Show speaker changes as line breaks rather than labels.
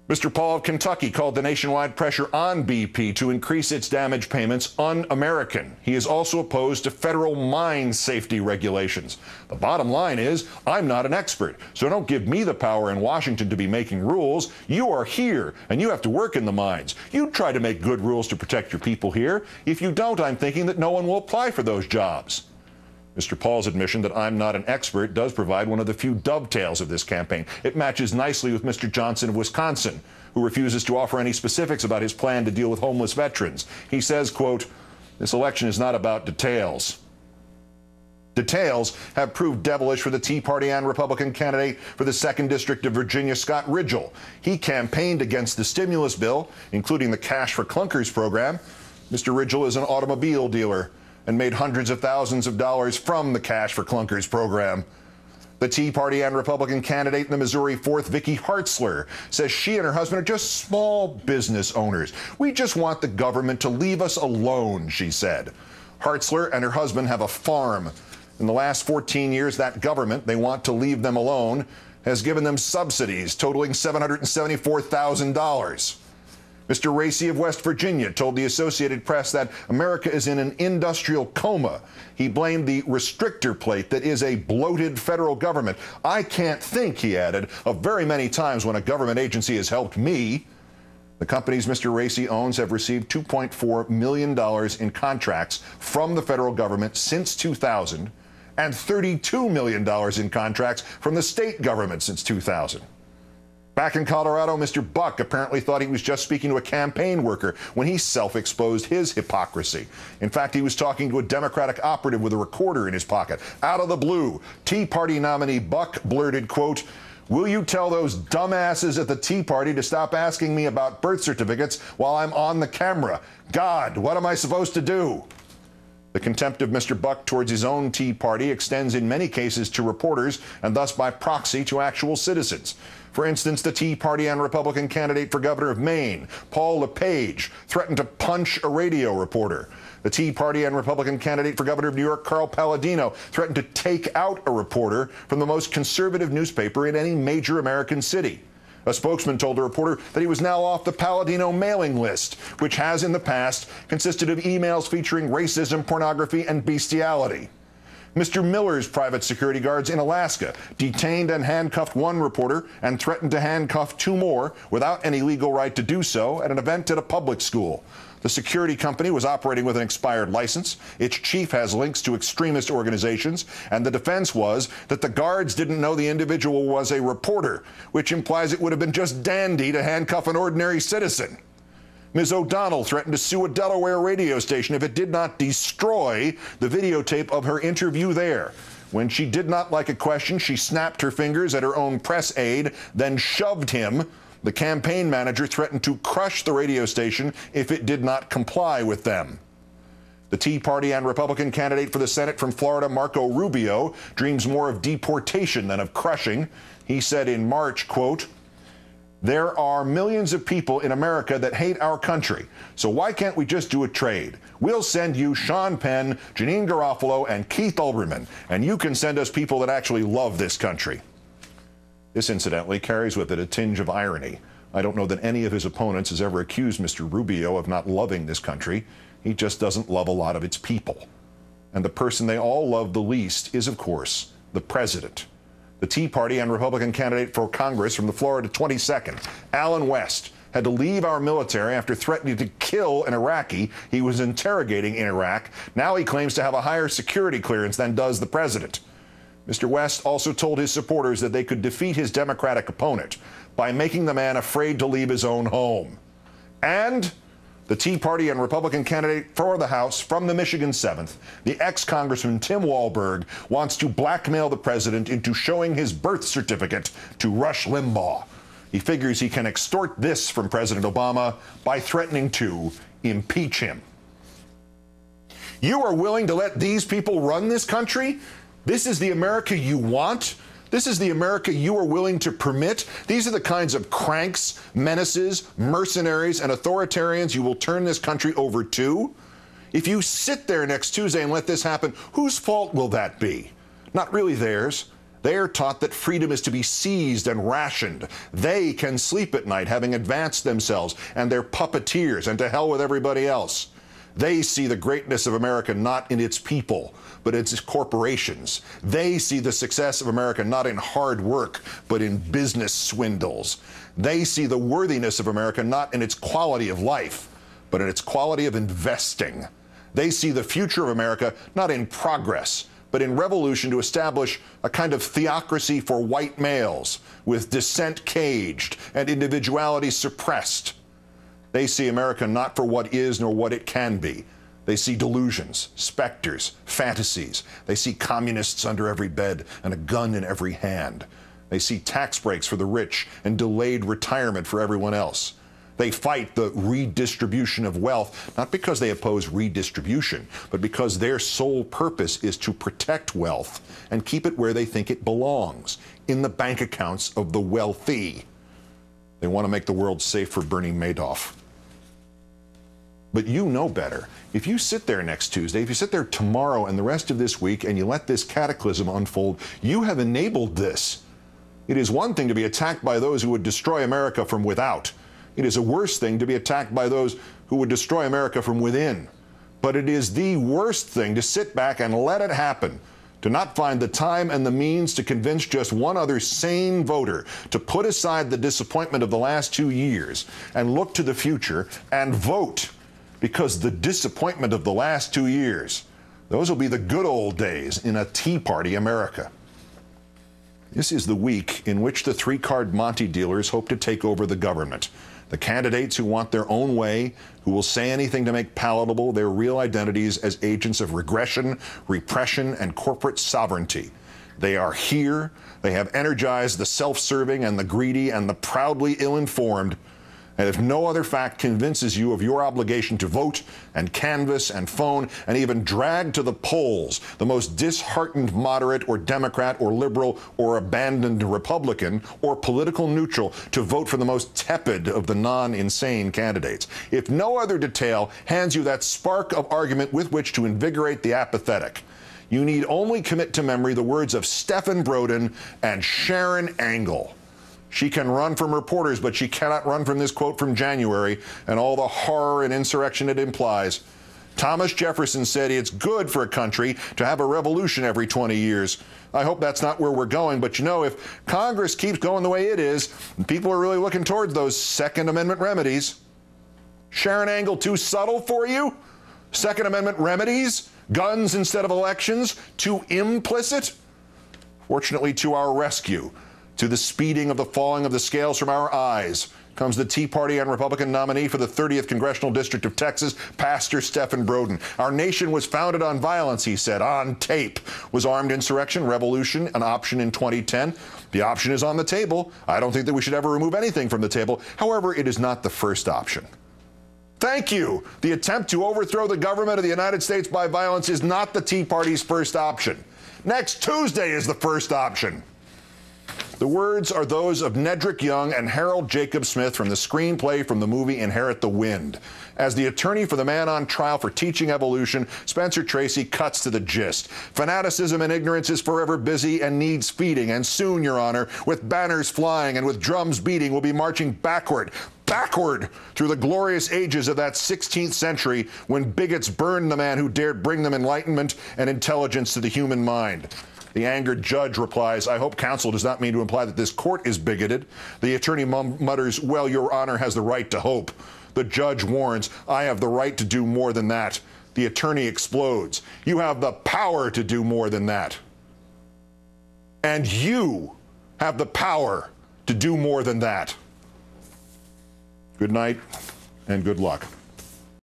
Mr. Paul of Kentucky called the nationwide pressure on BP to increase its damage payments un-American. He is also opposed to federal mine safety regulations. The bottom line is, I'm not an expert, so don't give me the power in Washington to be making rules. You are here, and you have to work in the mines. You try to make good rules to protect your people here. If you don't, I'm thinking that no one will apply for those jobs. Mr. Paul's admission that I'm not an expert does provide one of the few dovetails of this campaign. It matches nicely with Mr. Johnson of Wisconsin, who refuses to offer any specifics about his plan to deal with homeless veterans. He says, quote, "This election is not about details." Details have proved devilish for the Tea Party and Republican candidate for the 2nd District of Virginia, Scott Ridgell. He campaigned against the stimulus bill, including the Cash for Clunkers program. Mr. Ridgell is an automobile dealer and made hundreds of thousands of dollars from the Cash for Clunkers program. The Tea Party and Republican candidate in the Missouri 4th, Vicky Hartzler, says she and her husband are just small business owners. We just want the government to leave us alone, she said. Hartzler and her husband have a farm. In the last 14 years, that government, they want to leave them alone, has given them subsidies totaling $774,000. Mr. Racy of West Virginia told the Associated Press that America is in an industrial coma. He blamed the restrictor plate that is a bloated federal government. I can't think, he added, of very many times when a government agency has helped me. The companies Mr. Racy owns have received $2.4 million in contracts from the federal government since 2000 and $32 million in contracts from the state government since 2000. Back in Colorado, Mr. Buck apparently thought he was just speaking to a campaign worker when he self-exposed his hypocrisy. In fact, he was talking to a Democratic operative with a recorder in his pocket. Out of the blue, Tea Party nominee Buck blurted, quote, "Will you tell those dumbasses at the Tea Party to stop asking me about birth certificates while I'm on the camera? God, what am I supposed to do?" The contempt of Mr. Buck towards his own Tea Party extends in many cases to reporters and thus by proxy to actual citizens. For instance, the Tea Party and Republican candidate for governor of Maine, Paul LePage, threatened to punch a radio reporter. The Tea Party and Republican candidate for governor of New York, Carl Palladino, threatened to take out a reporter from the most conservative newspaper in any major American city. A spokesman told the reporter that he was now off the Palladino mailing list, which has in the past consisted of emails featuring racism, pornography, and bestiality. Mr. Miller's private security guards in Alaska detained and handcuffed one reporter and threatened to handcuff 2 more without any legal right to do so at an event at a public school. The security company was operating with an expired license. Its chief has links to extremist organizations, and the defense was that the guards didn't know the individual was a reporter, which implies it would have been just dandy to handcuff an ordinary citizen. Ms. O'Donnell threatened to sue a Delaware radio station if it did not destroy the videotape of her interview there. When she did not like a question, she snapped her fingers at her own press aide, then shoved him. The campaign manager threatened to crush the radio station if it did not comply with them. The Tea Party and Republican candidate for the Senate from Florida, Marco Rubio, dreams more of deportation than of crushing. He said in March, quote, "There are millions of people in America that hate our country, so why can't we just do a trade? We'll send you Sean Penn, Janine Garofalo, and Keith Olbermann, and you can send us people that actually love this country." This, incidentally, carries with it a tinge of irony. I don't know that any of his opponents has ever accused Mr. Rubio of not loving this country. He just doesn't love a lot of its people. And the person they all love the least is, of course, the president. The Tea Party and Republican candidate for Congress from the Florida 22nd, Alan West, had to leave our military after threatening to kill an Iraqi he was interrogating in Iraq. Now he claims to have a higher security clearance than does the president. Mr. West also told his supporters that they could defeat his Democratic opponent by making the man afraid to leave his own home. And the Tea Party and Republican candidate for the House from the Michigan 7th, the ex-Congressman Tim Walberg, wants to blackmail the president into showing his birth certificate to Rush Limbaugh. He figures he can extort this from President Obama by threatening to impeach him. You are willing to let these people run this country? This is the America you want? This is the America you are willing to permit? These are the kinds of cranks, menaces, mercenaries, and authoritarians you will turn this country over to? If you sit there next Tuesday and let this happen, whose fault will that be? Not really theirs. They are taught that freedom is to be seized and rationed. They can sleep at night having advanced themselves, and they're puppeteers, and to hell with everybody else. They see the greatness of America not in its people, but its corporations. They see the success of America not in hard work, but in business swindles. They see the worthiness of America not in its quality of life, but in its quality of investing. They see the future of America not in progress, but in revolution to establish a kind of theocracy for white males, with dissent caged and individuality suppressed. They see America not for what is nor what it can be. They see delusions, specters, fantasies. They see communists under every bed and a gun in every hand. They see tax breaks for the rich and delayed retirement for everyone else. They fight the redistribution of wealth, not because they oppose redistribution, but because their sole purpose is to protect wealth and keep it where they think it belongs, in the bank accounts of the wealthy. They want to make the world safe for Bernie Madoff. But you know better. If you sit there next Tuesday, if you sit there tomorrow and the rest of this week and you let this cataclysm unfold, you have enabled this. It is one thing to be attacked by those who would destroy America from without. It is a worse thing to be attacked by those who would destroy America from within. But it is the worst thing to sit back and let it happen, to not find the time and the means to convince just one other sane voter to put aside the disappointment of the last 2 years and look to the future and vote. Because the disappointment of the last 2 years, those will be the good old days in a Tea Party America. This is the week in which the three-card Monte dealers hope to take over the government. The candidates who want their own way, who will say anything to make palatable their real identities as agents of regression, repression, and corporate sovereignty. They are here. They have energized the self-serving and the greedy and the proudly ill-informed. And if no other fact convinces you of your obligation to vote and canvass and phone and even drag to the polls the most disheartened moderate or Democrat or liberal or abandoned Republican or political neutral to vote for the most tepid of the non-insane candidates, if no other detail hands you that spark of argument with which to invigorate the apathetic, you need only commit to memory the words of Stephen Broden and Sharon Angle. She can run from reporters, but she cannot run from this quote from January and all the horror and insurrection it implies. Thomas Jefferson said it's good for a country to have a revolution every 20 years. I hope that's not where we're going, but you know, if Congress keeps going the way it is, people are really looking towards those Second Amendment remedies. Sharon Angle, too subtle for you? Second Amendment remedies? Guns instead of elections? Too implicit? Fortunately, to our rescue, to the speeding of the falling of the scales from our eyes, comes the Tea Party and Republican nominee for the 30th Congressional District of Texas, Pastor Stephen Broden. Our nation was founded on violence, he said, on tape. Was armed insurrection, revolution an option in 2010? The option is on the table. I don't think that we should ever remove anything from the table. However, it is not the first option. Thank you. The attempt to overthrow the government of the United States by violence is not the Tea Party's first option. Next Tuesday is the first option. The words are those of Nedrick Young and Harold Jacob Smith from the screenplay from the movie Inherit the Wind. As the attorney for the man on trial for teaching evolution, Spencer Tracy cuts to the gist. Fanaticism and ignorance is forever busy and needs feeding, and soon, Your Honor, with banners flying and with drums beating, we'll be marching backward through the glorious ages of that 16th century when bigots burned the man who dared bring them enlightenment and intelligence to the human mind. The angered judge replies, I hope counsel does not mean to imply that this court is bigoted. The attorney mutters, well, Your Honor has the right to hope. The judge warns, I have the right to do more than that. The attorney explodes. You have the power to do more than that. And you have the power to do more than that. Good night and good luck.